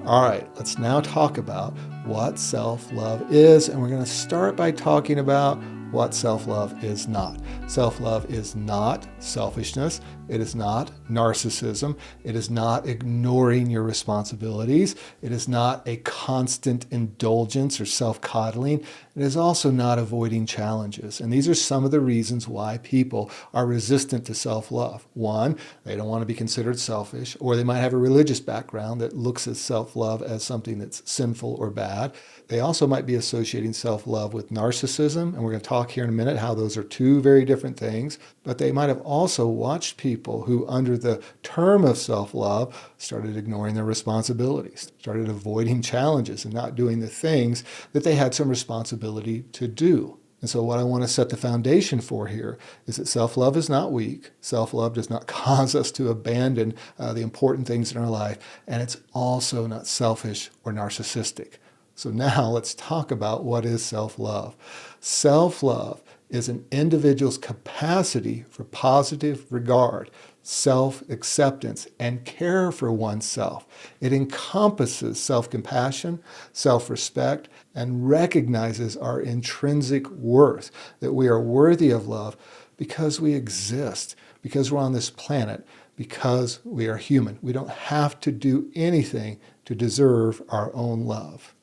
All right, let's now talk about what self-love is, and we're going to start by talking about what self-love is not. Self-love is not selfishness. It is not narcissism. It is not ignoring your responsibilities. It is not a constant indulgence or self-coddling. It is also not avoiding challenges. And these are some of the reasons why people are resistant to self-love. One, they don't want to be considered selfish, or they might have a religious background that looks at self-love as something that's sinful or bad. They also might be associating self-love with narcissism, and we're going to talk here in a minute how those are two very different things. But they might have also watched people who, under the term of self-love, started ignoring their responsibilities, started avoiding challenges and not doing the things that they had some responsibility to do. And so what I want to set the foundation for here is that self-love is not weak. Self-love does not cause us to abandon the important things in our life. And it's also not selfish or narcissistic. So now let's talk about what is self-love. Self-love is an individual's capacity for positive regard, self-acceptance, and care for oneself. It encompasses self-compassion, self-respect, and recognizes our intrinsic worth, that we are worthy of love because we exist, because we're on this planet, because we are human. We don't have to do anything to deserve our own love.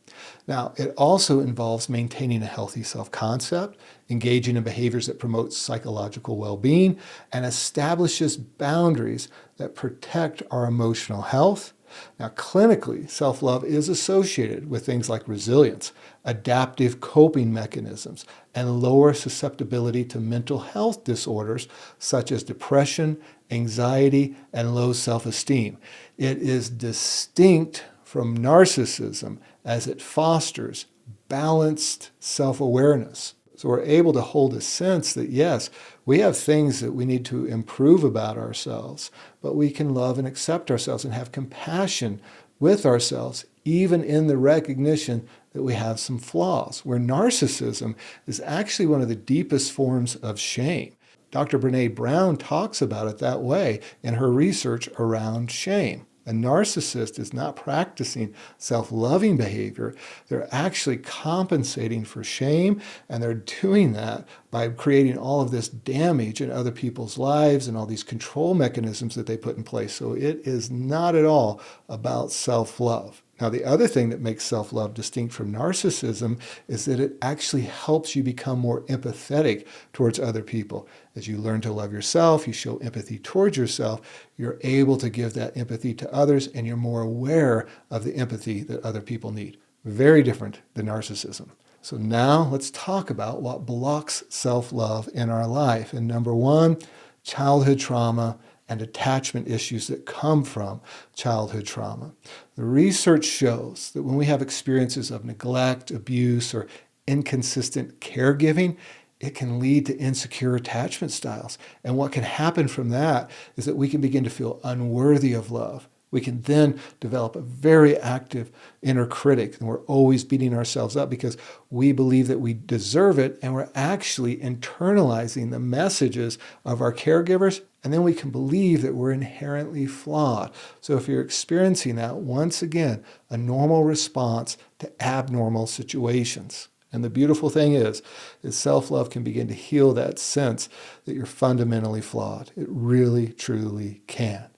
Now, it also involves maintaining a healthy self-concept, engaging in behaviors that promote psychological well-being, and establishes boundaries that protect our emotional health. Now, clinically, self-love is associated with things like resilience, adaptive coping mechanisms, and lower susceptibility to mental health disorders such as depression, anxiety, and low self-esteem. It is distinct from narcissism as it fosters balanced self-awareness. So we're able to hold a sense that, yes, we have things that we need to improve about ourselves, but we can love and accept ourselves and have compassion with ourselves, even in the recognition that we have some flaws, where narcissism is actually one of the deepest forms of shame. Dr. Brené Brown talks about it that way in her research around shame. A narcissist is not practicing self-loving behavior. They're actually compensating for shame, and they're doing that by creating all of this damage in other people's lives and all these control mechanisms that they put in place. So it is not at all about self-love. Now, the other thing that makes self-love distinct from narcissism is that it actually helps you become more empathetic towards other people. As you learn to love yourself, you show empathy towards yourself, you're able to give that empathy to others, and you're more aware of the empathy that other people need. Very different than narcissism. So now let's talk about what blocks self-love in our life. And number one, childhood trauma and attachment issues that come from childhood trauma. The research shows that when we have experiences of neglect, abuse, or inconsistent caregiving, it can lead to insecure attachment styles. And what can happen from that is that we can begin to feel unworthy of love. We can then develop a very active inner critic, and we're always beating ourselves up because we believe that we deserve it, and we're actually internalizing the messages of our caregivers, and then we can believe that we're inherently flawed. So if you're experiencing that, once again, a normal response to abnormal situations. And the beautiful thing is self-love can begin to heal that sense that you're fundamentally flawed. It really, truly can.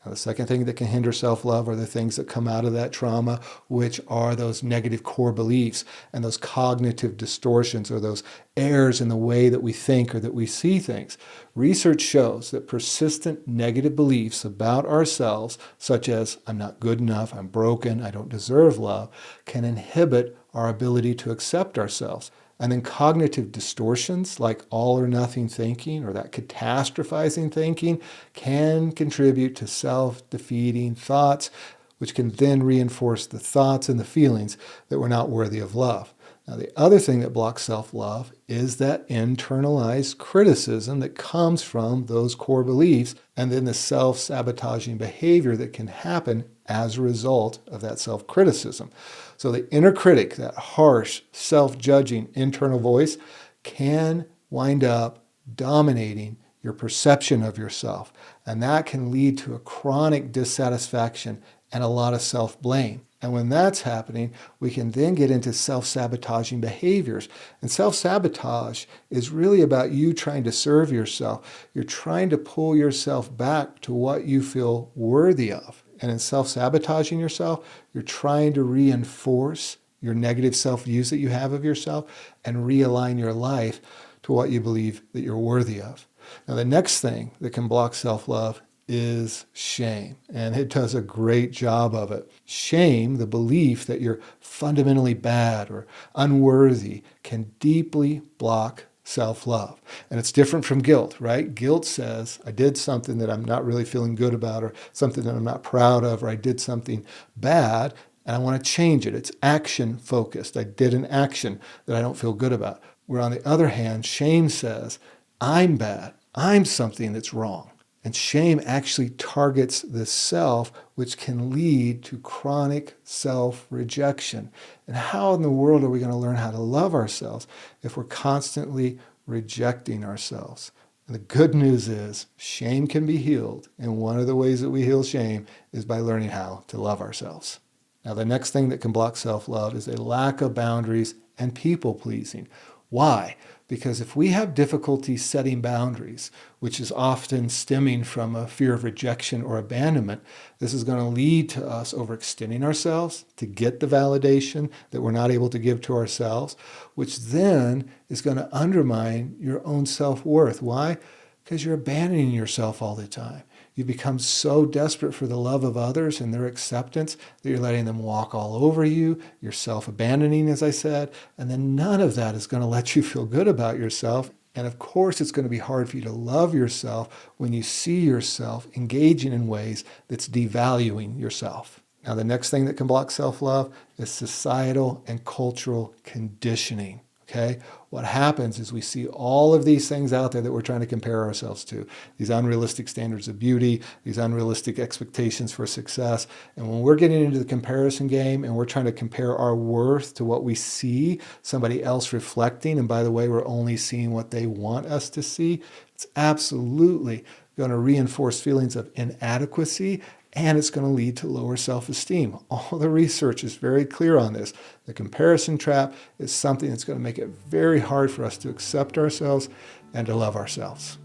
Now, the second thing that can hinder self-love are the things that come out of that trauma, which are those negative core beliefs and those cognitive distortions or those errors in the way that we think or that we see things. Research shows that persistent negative beliefs about ourselves, such as I'm not good enough, I'm broken, I don't deserve love, can inhibit our ability to accept ourselves. And then cognitive distortions like all or nothing thinking or that catastrophizing thinking can contribute to self-defeating thoughts, which can then reinforce the thoughts and the feelings that we're not worthy of love. Now, the other thing that blocks self-love is that internalized criticism that comes from those core beliefs and then the self-sabotaging behavior that can happen as a result of that self-criticism. So the inner critic, that harsh, self-judging internal voice, can wind up dominating your perception of yourself. And that can lead to a chronic dissatisfaction and a lot of self-blame. And when that's happening, we can then get into self-sabotaging behaviors. And self-sabotage is really about you trying to serve yourself. You're trying to pull yourself back to what you feel worthy of. And in self-sabotaging yourself, you're trying to reinforce your negative self-views that you have of yourself and realign your life to what you believe that you're worthy of. Now, the next thing that can block self-love is shame, and it does a great job of it. Shame, the belief that you're fundamentally bad or unworthy, can deeply block self-love. And it's different from guilt, right? Guilt says, I did something that I'm not really feeling good about, or something that I'm not proud of, or I did something bad, and I want to change it. It's action focused. I did an action that I don't feel good about. Where on the other hand, shame says, I'm bad. I'm something that's wrong. And shame actually targets the self, which can lead to chronic self-rejection. And how in the world are we going to learn how to love ourselves if we're constantly rejecting ourselves? And the good news is shame can be healed. And one of the ways that we heal shame is by learning how to love ourselves. Now, the next thing that can block self-love is a lack of boundaries and people-pleasing. Why? Because if we have difficulty setting boundaries, which is often stemming from a fear of rejection or abandonment, this is going to lead to us overextending ourselves to get the validation that we're not able to give to ourselves, which then is going to undermine your own self-worth. Why? Because you're abandoning yourself all the time. You become so desperate for the love of others and their acceptance that you're letting them walk all over you. You're self-abandoning, as I said, and then none of that is going to let you feel good about yourself. And of course, it's going to be hard for you to love yourself when you see yourself engaging in ways that's devaluing yourself. Now, the next thing that can block self-love is societal and cultural conditioning. Okay, what happens is we see all of these things out there that we're trying to compare ourselves to, these unrealistic standards of beauty, these unrealistic expectations for success. And when we're getting into the comparison game and we're trying to compare our worth to what we see somebody else reflecting, and by the way, we're only seeing what they want us to see, it's absolutely going to reinforce feelings of inadequacy, and it's going to lead to lower self-esteem. All the research is very clear on this. The comparison trap is something that's going to make it very hard for us to accept ourselves and to love ourselves.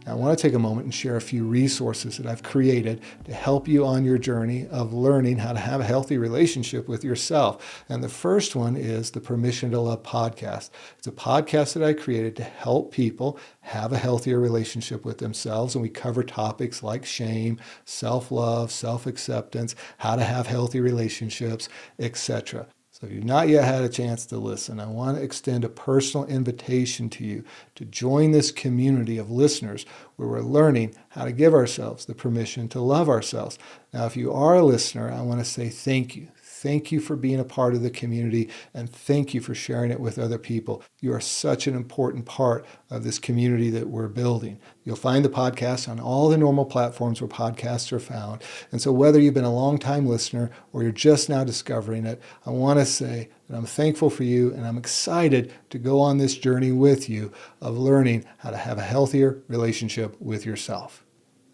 Now, I want to take a moment and share a few resources that I've created to help you on your journey of learning how to have a healthy relationship with yourself. And the first one is the Permission to Love podcast. It's a podcast that I created to help people have a healthier relationship with themselves. And we cover topics like shame, self-love, self-acceptance, how to have healthy relationships, etc. So if you've not yet had a chance to listen, I want to extend a personal invitation to you to join this community of listeners where we're learning how to give ourselves the permission to love ourselves. Now, if you are a listener, I want to say thank you. Thank you for being a part of the community, and thank you for sharing it with other people. You are such an important part of this community that we're building. You'll find the podcast on all the normal platforms where podcasts are found. And so whether you've been a long-time listener or you're just now discovering it, I want to say that I'm thankful for you, and I'm excited to go on this journey with you of learning how to have a healthier relationship with yourself.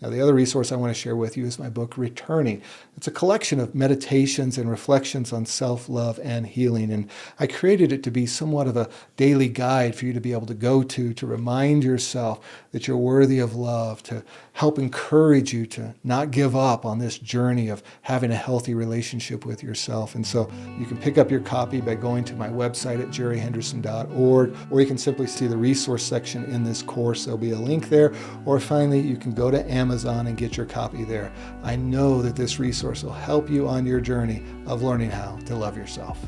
Now, the other resource I want to share with you is my book, Returning. It's a collection of meditations and reflections on self-love and healing. And I created it to be somewhat of a daily guide for you to be able to go to remind yourself that you're worthy of love, to help encourage you to not give up on this journey of having a healthy relationship with yourself. And so you can pick up your copy by going to my website at jerryhenderson.org, or you can simply see the resource section in this course. There'll be a link there. Or finally, you can go to Amazon and get your copy there. I know that this resource will help you on your journey of learning how to love yourself.